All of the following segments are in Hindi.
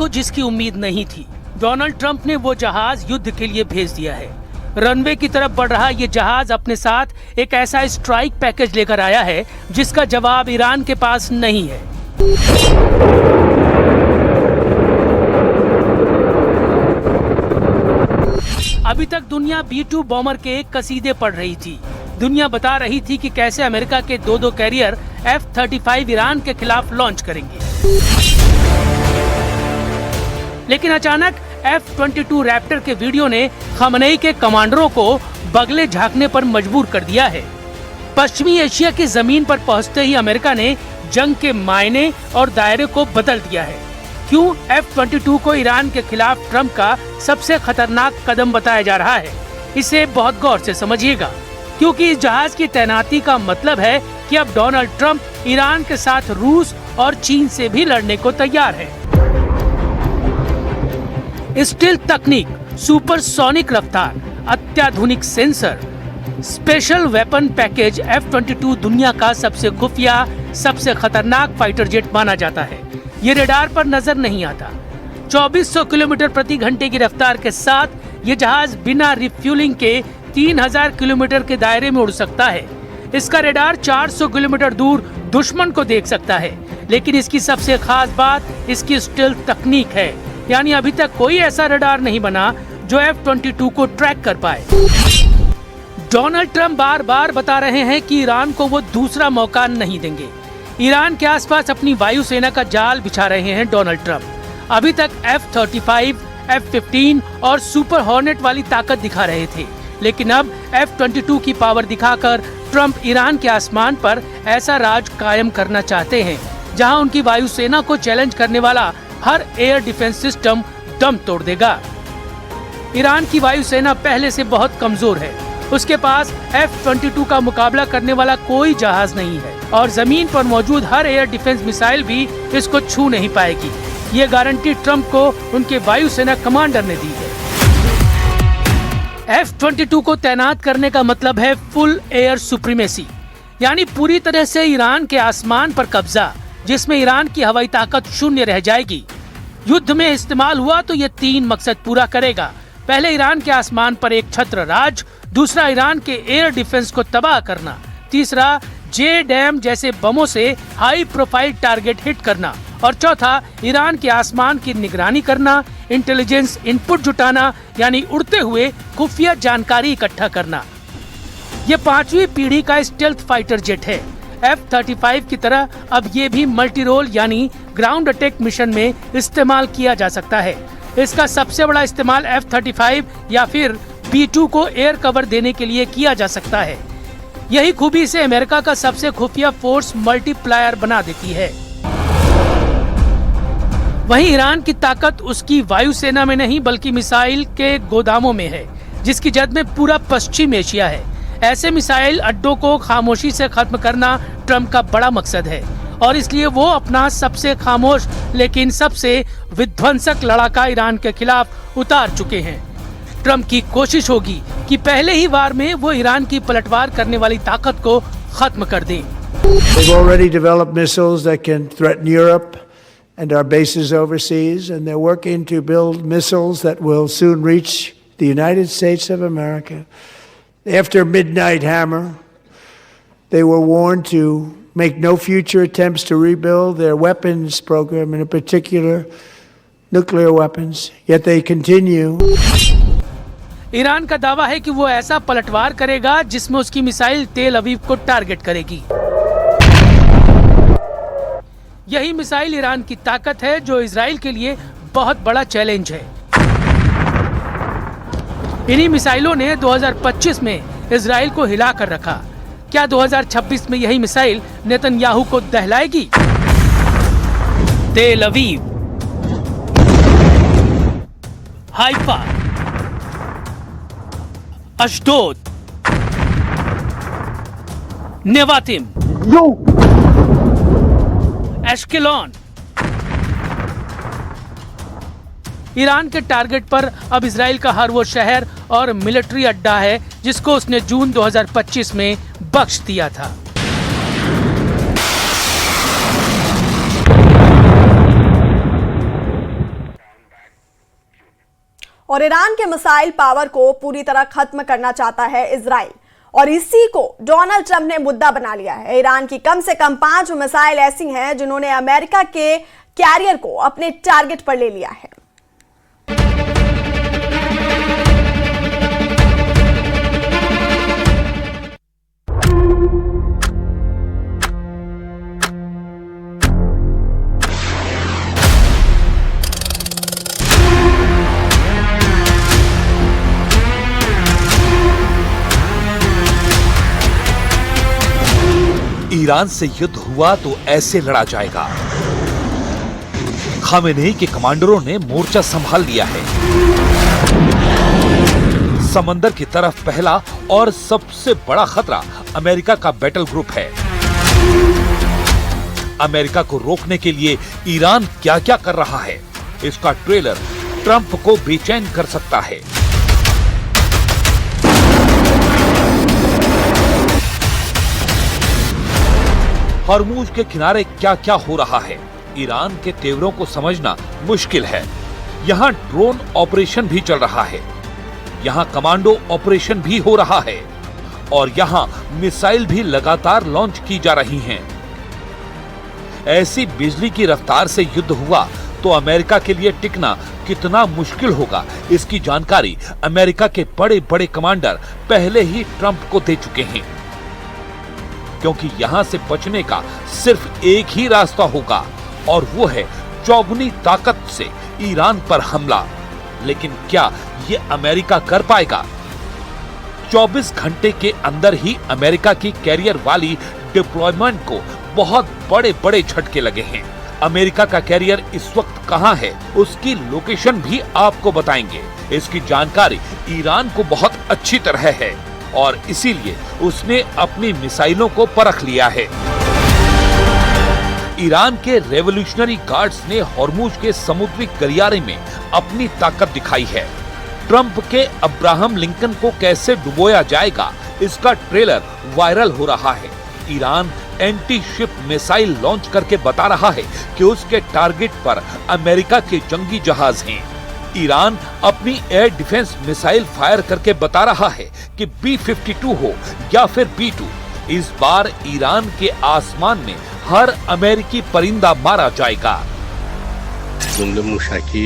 को जिसकी उम्मीद नहीं थी, डोनाल्ड ट्रंप ने वो जहाज युद्ध के लिए भेज दिया है। रनवे की तरफ बढ़ रहा ये जहाज अपने साथ एक ऐसा स्ट्राइक पैकेज लेकर आया है जिसका जवाब ईरान के पास नहीं है। अभी तक दुनिया B-2 बॉम्बर के कसीदे पढ़ रही थी। दुनिया बता रही थी कि कैसे अमेरिका के दो कैरियर F-35 ईरान के खिलाफ लॉन्च करेंगे। लेकिन अचानक F-22 रैप्टर के वीडियो ने खमनेई के कमांडरों को बगले झांकने पर मजबूर कर दिया है। पश्चिमी एशिया की जमीन पर पहुंचते ही अमेरिका ने जंग के मायने और दायरे को बदल दिया है। क्यों F-22 को ईरान के खिलाफ ट्रंप का सबसे खतरनाक कदम बताया जा रहा है, इसे बहुत गौर से समझिएगा, क्योंकि इस जहाज की तैनाती का मतलब है कि अब डोनाल्ड ट्रंप ईरान के साथ रूस और चीन से भी लड़ने को तैयार है। स्टील्थ तकनीक, सुपरसोनिक रफ्तार, अत्याधुनिक sensor, special weapon package F-22 दुनिया का सबसे खुफिया, सबसे खतरनाक फाइटर जेट माना जाता है। ये रडार पर नजर नहीं आता। 2400 किलोमीटर प्रति घंटे की रफ्तार के साथ ये जहाज बिना रिफ्यूलिंग के 3000 किलोमीटर के दायरे में उड़ सकता है। इसका रडार 400 किलोमीटर दूर दुश्मन को देख सकता है। लेकिन इसकी सबसे खास बात इसकी स्टील्थ तकनीक है, यानी अभी तक कोई ऐसा रडार नहीं बना जो F-22 को ट्रैक कर पाए। डोनाल्ड ट्रंप बार बार बता रहे हैं कि ईरान को वो दूसरा मौका नहीं देंगे। ईरान के आसपास अपनी वायुसेना का जाल बिछा रहे हैं डोनाल्ड ट्रंप। अभी तक F-35, F-15 और सुपर हॉर्नेट वाली ताकत दिखा रहे थे, लेकिन अब F-22 की पावर दिखाकर ट्रंप ईरान के आसमान पर ऐसा राज कायम करना चाहते हैं जहां उनकी वायुसेना को चैलेंज करने वाला हर एयर डिफेंस सिस्टम दम तोड़ देगा। ईरान की वायुसेना पहले से बहुत कमजोर है। उसके पास F-22 का मुकाबला करने वाला कोई जहाज नहीं है और जमीन पर मौजूद हर एयर डिफेंस मिसाइल भी इसको छू नहीं पाएगी। ये गारंटी ट्रंप को उनके वायुसेना कमांडर ने दी है। F-22 को तैनात करने का मतलब है फुल एयर सुप्रीमेसी, यानी पूरी तरह से ईरान के आसमान पर कब्जा, जिसमें ईरान की हवाई ताकत शून्य रह जाएगी। युद्ध में इस्तेमाल हुआ तो ये 3 मकसद पूरा करेगा। पहले ईरान के आसमान पर एक छत्र राज, दूसरा ईरान के एयर डिफेंस को तबाह करना, तीसरा JDAM जैसे बमों से हाई प्रोफाइल टारगेट हिट करना और चौथा ईरान के आसमान की निगरानी करना, इंटेलिजेंस इनपुट जुटाना, यानी उड़ते हुए खुफिया जानकारी इकट्ठा करना। ये 5वीं पीढ़ी का स्टेल्थ फाइटर जेट है। F-35 की तरह अब ये भी मल्टी रोल यानी ग्राउंड अटैक मिशन में इस्तेमाल किया जा सकता है। इसका सबसे बड़ा इस्तेमाल F-35 या फिर B-2 को एयर कवर देने के लिए किया जा सकता है। यही खूबी इसे अमेरिका का सबसे खुफिया फोर्स मल्टीप्लायर बना देती है। वहीं ईरान की ताकत उसकी वायुसेना में नहीं बल्कि मिसाइल के गोदामों में है, जिसकी जद में पूरा पश्चिम एशिया है। ऐसे मिसाइल अड्डों को खामोशी से खत्म करना ट्रंप का बड़ा मकसद है और इसलिए वो अपना सबसे खामोश लेकिन सबसे विध्वंसक लड़ाका ईरान के खिलाफ उतार चुके हैं। ट्रंप की कोशिश होगी कि पहले ही वार में वो ईरान की पलटवार करने वाली ताकत को खत्म कर दें। They've already developed missiles that can threaten Europe and our bases overseas, and they're working to build missiles that will soon reach the United States of America. After Midnight Hammer, they were warned to make no future attempts to rebuild their weapons program, and in particular, nuclear weapons. Yet they continue. Iran का दावा है कि वो ऐसा पलटवार करेगा जिसमें उसकी मिसाइल तेल अवीव को टारगेट करेगी। यही मिसाइल ईरान की ताकत है जो इजराइल के लिए बहुत बड़ा चैलेंज है। इन्हीं मिसाइलों ने 2025 में इजराइल को हिला कर रखा। क्या 2026 में यही मिसाइल नेतन्याहू को दहलाएगी? तेल अवीव, हाइफा, अशदोद, नेवातिम, एश्केलॉन। ईरान के टारगेट पर अब इजराइल का हर वो शहर और मिलिट्री अड्डा है जिसको उसने जून 2025 में बख्श दिया था। और ईरान के मिसाइल पावर को पूरी तरह खत्म करना चाहता है इजराइल, और इसी को डोनाल्ड ट्रंप ने मुद्दा बना लिया है। ईरान की कम से कम 5 मिसाइल ऐसी हैं जिन्होंने अमेरिका के कैरियर को अपने टारगेट पर ले लिया है। ईरान से युद्ध हुआ तो ऐसे लड़ा जाएगा। खामेनेई के कमांडरों ने मोर्चा संभाल लिया है। समंदर की तरफ पहला और सबसे बड़ा खतरा अमेरिका का बैटल ग्रुप है। अमेरिका को रोकने के लिए ईरान क्या क्या कर रहा है, इसका ट्रेलर ट्रंप को बेचैन कर सकता है। हॉर्मुज के किनारे क्या क्या हो रहा है, ईरान के तेवरों को समझना मुश्किल है। यहाँ ड्रोन ऑपरेशन भी चल रहा है, यहाँ कमांडो ऑपरेशन भी हो रहा है और यहाँ मिसाइल भी लगातार लॉन्च की जा रही हैं। ऐसी बिजली की रफ्तार से युद्ध हुआ तो अमेरिका के लिए टिकना कितना मुश्किल होगा, इसकी जानकारी अमेरिका के बड़े बड़े कमांडर पहले ही ट्रंप को दे चुके हैं। क्योंकि यहां से बचने का सिर्फ एक ही रास्ता होगा और वो है चौगुनी ताकत से ईरान पर हमला। लेकिन क्या ये अमेरिका कर पाएगा? 24 घंटे के अंदर ही अमेरिका की कैरियर वाली डिप्लॉयमेंट को बहुत बड़े बड़े झटके लगे हैं। अमेरिका का कैरियर इस वक्त कहां है, उसकी लोकेशन भी आपको बताएंगे। इसकी जानकारी ईरान को बहुत अच्छी तरह है और इसीलिए उसने अपनी मिसाइलों को परख लिया है। ईरान के रेवोल्यूशनरी गार्ड्स ने हॉर्मुज के समुद्री गलियारे में अपनी ताकत दिखाई है। ट्रंप के अब्राहम लिंकन को कैसे डुबोया जाएगा, इसका ट्रेलर वायरल हो रहा है। Iran anti ship missile launch करके बता रहा है कि उसके टारगेट पर अमेरिका के जंगी जहाज हैं। ईरान अपनी एयर डिफेंस मिसाइल फायर करके बता रहा है कि B-52 हो या फिर B-2, इस बार ईरान के आसमान में हर अमेरिकी परिंदा मारा जाएगा। जुमले मूशकी,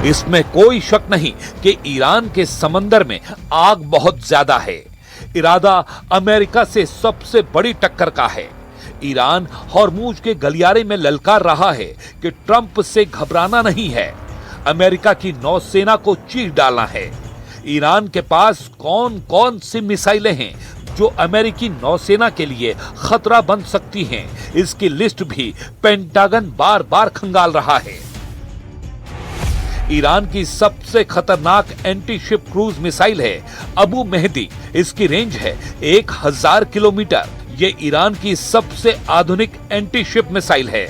इसमें कोई शक नहीं कि ईरान के समंदर में आग बहुत ज्यादा है। इरादा अमेरिका से सबसे बड़ी टक्कर का है। ईरान हॉर्मुज के गलियारे में ललकार रहा है कि ट्रंप से घबराना नहीं है, अमेरिका की नौसेना को चीर डालना है। ईरान के पास कौन कौन सी मिसाइलें हैं जो अमेरिकी नौसेना के लिए खतरा बन सकती हैं, इसकी लिस्ट भी पेंटागन बार बार खंगाल रहा है। ईरान की सबसे खतरनाक एंटी शिप क्रूज मिसाइल है अबू मेहदी। इसकी रेंज है 1000 किलोमीटर। ये ईरान की सबसे आधुनिक एंटी शिप मिसाइल है।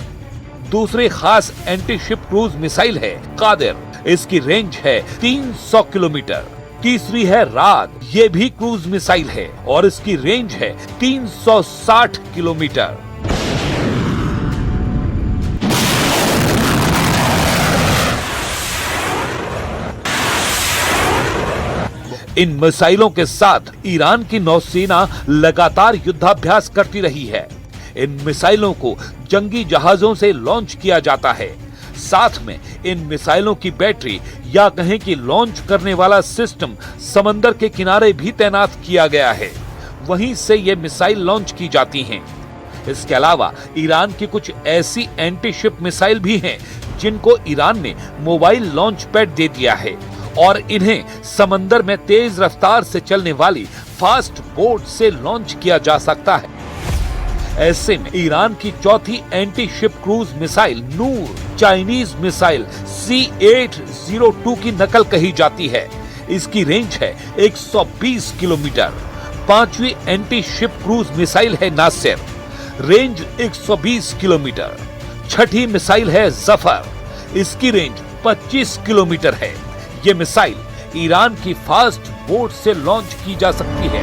दूसरी खास एंटी शिप क्रूज मिसाइल है कादिर। इसकी रेंज है 300 किलोमीटर। तीसरी है राद, ये भी क्रूज मिसाइल है और इसकी रेंज है 360 किलोमीटर। इन मिसाइलों के साथ ईरान की नौसेना लगातार युद्धाभ्यास करती रही है। इन मिसाइलों को जंगी जहाजों से लॉन्च किया जाता है। साथ में इन मिसाइलों की बैटरी या कहें कि लॉन्च करने वाला सिस्टम समंदर के किनारे भी तैनात किया गया है। वहीं से ये मिसाइल लॉन्च की जाती हैं। इसके अलावा ईरान की कुछ ऐसी एंटी शिप मिसाइल भी हैं जिनको ईरान ने मोबाइल लॉन्च पैड दे दिया है और इन्हें समंदर में तेज रफ्तार से चलने वाली फास्ट बोट से लॉन्च किया जा सकता है। ऐसे में ईरान की चौथी एंटी शिप क्रूज मिसाइल नूर चाइनीज मिसाइल C-802 की नकल कही जाती है। इसकी रेंज है 120 किलोमीटर। पांचवी एंटी शिप क्रूज मिसाइल है नासिर, रेंज 120 किलोमीटर। छठी मिसाइल है जफर, इसकी रेंज 25 किलोमीटर है। ये मिसाइल ईरान की फास्ट बोट से लॉन्च की जा सकती है।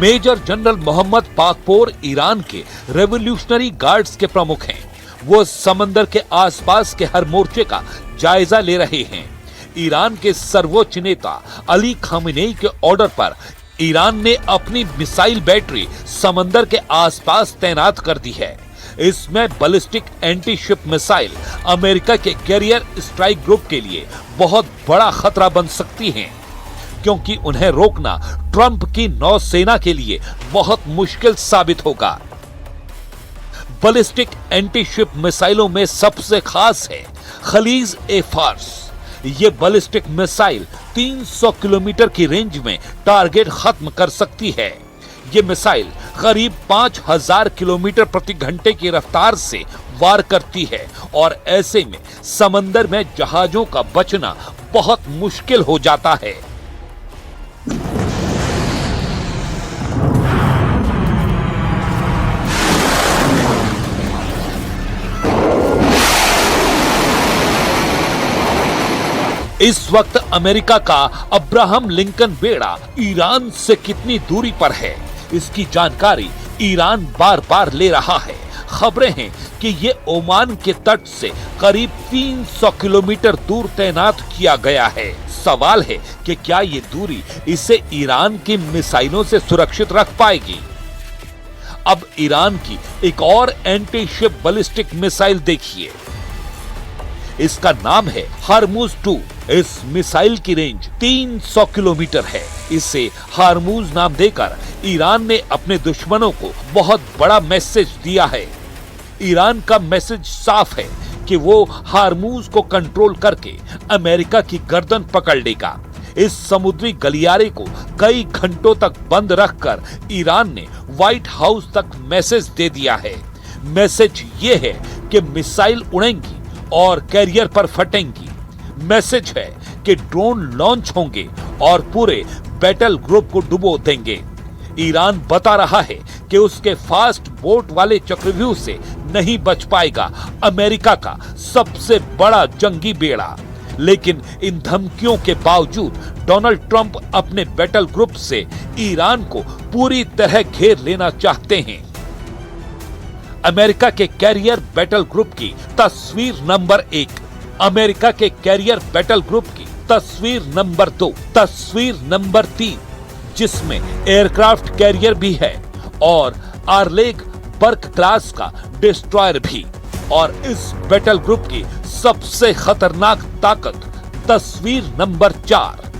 Major general Mohammad Pakpour Iran के रेवोल्यूशनरी गार्ड्स के प्रमुख हैं। वो समंदर के आसपास के हर मोर्चे का जायजा ले रहे हैं। ईरान के सर्वोच्च नेता अली खामेनेई के ऑर्डर पर ईरान ने अपनी मिसाइल बैटरी समंदर के आसपास तैनात कर दी है। इसमें ballistic anti ship missile America के कैरियर स्ट्राइक ग्रुप के लिए बहुत बड़ा खतरा बन सकती हैं, क्योंकि उन्हें रोकना ट्रंप की नौसेना के लिए बहुत मुश्किल साबित होगा। बैलिस्टिक एंटी शिप मिसाइलों में सबसे खास है खलीज ए फार्स। ये बैलिस्टिक मिसाइल 300 किलोमीटर की रेंज में टारगेट खत्म कर सकती है। ये मिसाइल करीब 5000 किलोमीटर प्रति घंटे की रफ्तार से वार करती है और ऐसे में समंदर में जहाजों का बचना बहुत मुश्किल हो जाता है। इस वक्त अमेरिका का अब्राहम लिंकन बेड़ा ईरान से कितनी दूरी पर है, इसकी जानकारी ईरान बार बार ले रहा है। खबरें हैं कि ये ओमान के तट से करीब 300 किलोमीटर दूर तैनात किया गया है। सवाल है कि क्या ये दूरी इसे ईरान की मिसाइलों से सुरक्षित रख पाएगी। अब ईरान की एक और एंटी शिप बैलिस्टिक मिसाइल देखिए। इसका नाम है हारमूज 2। इस मिसाइल की रेंज 300 किलोमीटर है। इसे हारमूज नाम देकर ईरान ने अपने दुश्मनों को बहुत बड़ा मैसेज दिया है। ईरान का मैसेज साफ है कि वो हारमूज को कंट्रोल करके अमेरिका की गर्दन पकड़ लेगा। इस समुद्री गलियारे को कई घंटों तक बंद रखकर ईरान ने व्हाइट हाउस तक मैसेज दे दिया है। मैसेज ये है कि मिसाइल उड़ेंगी और कैरियर पर फटेंगी। मैसेज है कि ड्रोन लॉन्च होंगे और पूरे बैटल ग्रुप को डुबो देंगे। ईरान बता रहा है कि उसके फास्ट बोट वाले चक्रव्यूह से नहीं बच पाएगा अमेरिका का सबसे बड़ा जंगी बेड़ा। लेकिन इन धमकियों के बावजूद डोनाल्ड ट्रंप अपने बैटल ग्रुप से ईरान को पूरी तरह घेर लेना चाहते हैं। अमेरिका के कैरियर बैटल ग्रुप की तस्वीर नंबर 1, अमेरिका के कैरियर बैटल ग्रुप की तस्वीर नंबर 2, तस्वीर नंबर 3 जिसमें एयरक्राफ्ट कैरियर भी है और आर्लेग बर्क क्लास का डिस्ट्रॉयर भी। और इस बैटल ग्रुप की सबसे खतरनाक ताकत तस्वीर नंबर 4,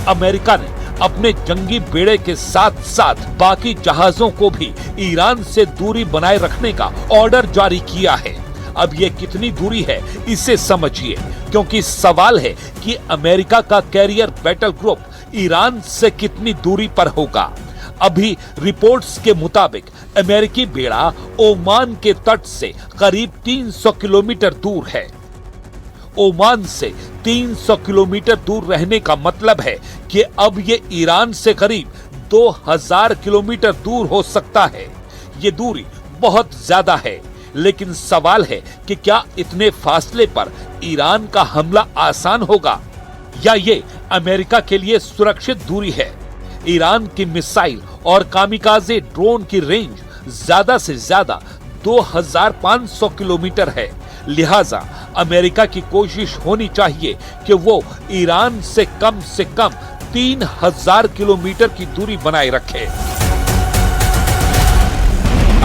अमेरिका ने अपने जंगी बेड़े के साथ साथ बाकी जहाजों को भी ईरान से दूरी बनाए रखने का ऑर्डर जारी किया है। अब ये कितनी दूरी है इसे समझिए, क्योंकि सवाल है कि अमेरिका का कैरियर बैटल ग्रुप ईरान से कितनी दूरी पर होगा। अभी रिपोर्ट्स के मुताबिक अमेरिकी बेड़ा ओमान के तट से करीब 300 किलोमीटर दूर है। ओमान से 300 किलोमीटर दूर रहने का मतलब है कि अब ये ईरान से करीब 2000 किलोमीटर दूर हो सकता है। ये दूरी बहुत ज्यादा है, लेकिन सवाल है कि क्या इतने फासले पर ईरान का हमला आसान होगा या ये अमेरिका के लिए सुरक्षित दूरी है। ईरान की मिसाइल और कामिकाजे ड्रोन की रेंज ज्यादा से ज्यादा 2500 किलोमीटर है। लिहाजा अमेरिका की कोशिश होनी चाहिए कि वो ईरान से कम 3000 किलोमीटर की दूरी बनाए रखे।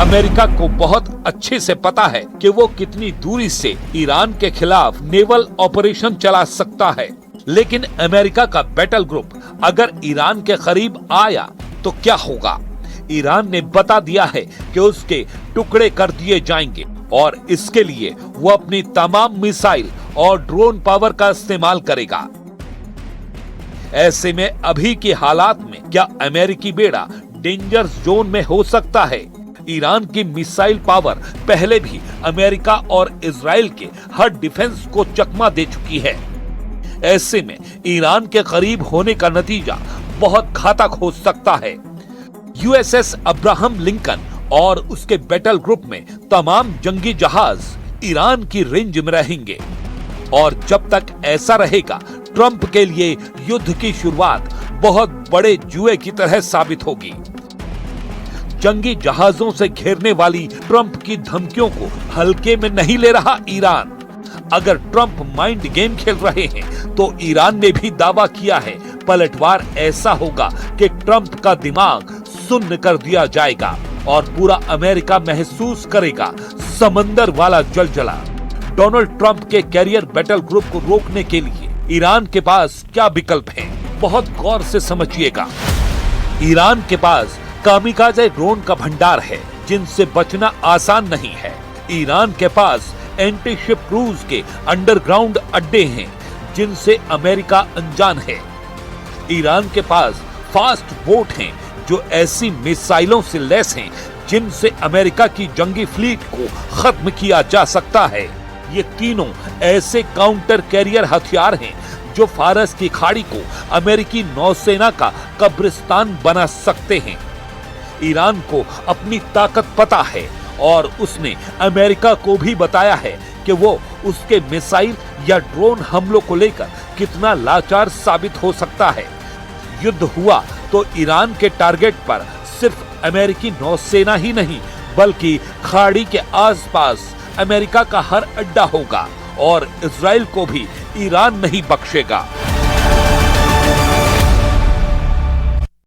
अमेरिका को बहुत अच्छे से पता है कि वो कितनी दूरी से ईरान के खिलाफ नेवल ऑपरेशन चला सकता है। लेकिन अमेरिका का बैटल ग्रुप अगर ईरान के करीब आया तो क्या होगा? ईरान ने बता दिया है कि उसके टुकड़े कर दिए जाएंगे और इसके लिए वो अपनी तमाम मिसाइल और ड्रोन पावर का इस्तेमाल करेगा। ऐसे में अभी के हालात में क्या अमेरिकी बेड़ा डेंजर जोन में हो सकता है? ईरान की मिसाइल पावर पहले भी अमेरिका और इजराइल के हर डिफेंस को चकमा दे चुकी है। ऐसे में ईरान के करीब होने का नतीजा बहुत घातक हो सकता है। यूएसएस अब्राहम लिंकन और उसके बैटल ग्रुप में तमाम जंगी जहाज ईरान की रेंज में रहेंगे और जब तक ऐसा रहेगा, ट्रंप के लिए युद्ध की शुरुआत बहुत बड़े जुए की तरह साबित होगी। जंगी जहाजों से घेरने वाली ट्रंप की धमकियों को हल्के में नहीं ले रहा ईरान। अगर ट्रंप माइंड गेम खेल रहे हैं तो ईरान ने भी दावा किया है पलटवार ऐसा होगा कि ट्रंप का दिमाग सुन्न कर दिया जाएगा और पूरा अमेरिका महसूस करेगा समंदर वाला जलजला। डोनाल्ड ट्रंप के कैरियर बैटल ग्रुप को रोकने के लिए ईरान के पास क्या विकल्प हैं? बहुत गौर से समझिएगा। ईरान के पास कामिकाज़े ड्रोन का भंडार है जिनसे बचना आसान नहीं है। ईरान के पास एंटी शिप क्रूज के अंडरग्राउंड अड्डे हैं जिनसे अमेरिका अनजान है। ईरान के पास फास्ट बोट हैं जो ऐसी मिसाइलों से लैस हैं जिनसे अमेरिका की जंगी फ्लीट को खत्म किया जा सकता है। ये तीनों ऐसे काउंटर कैरियर हथियार हैं जो फारस की खाड़ी को अमेरिकी नौसेना का कब्रिस्तान बना सकते हैं। ईरान को अपनी ताकत पता है और उसने अमेरिका को भी बताया है कि वो उसके मिसाइल या ड्रोन हमलों को लेकर कितना लाचार साबित हो सकता है। युद्ध हुआ तो ईरान के टारगेट पर सिर्फ अमेरिकी नौसेना ही नहीं बल्कि खाड़ी के आसपास अमेरिका का हर अड्डा होगा और इजराइल को भी ईरान नहीं बख्शेगा।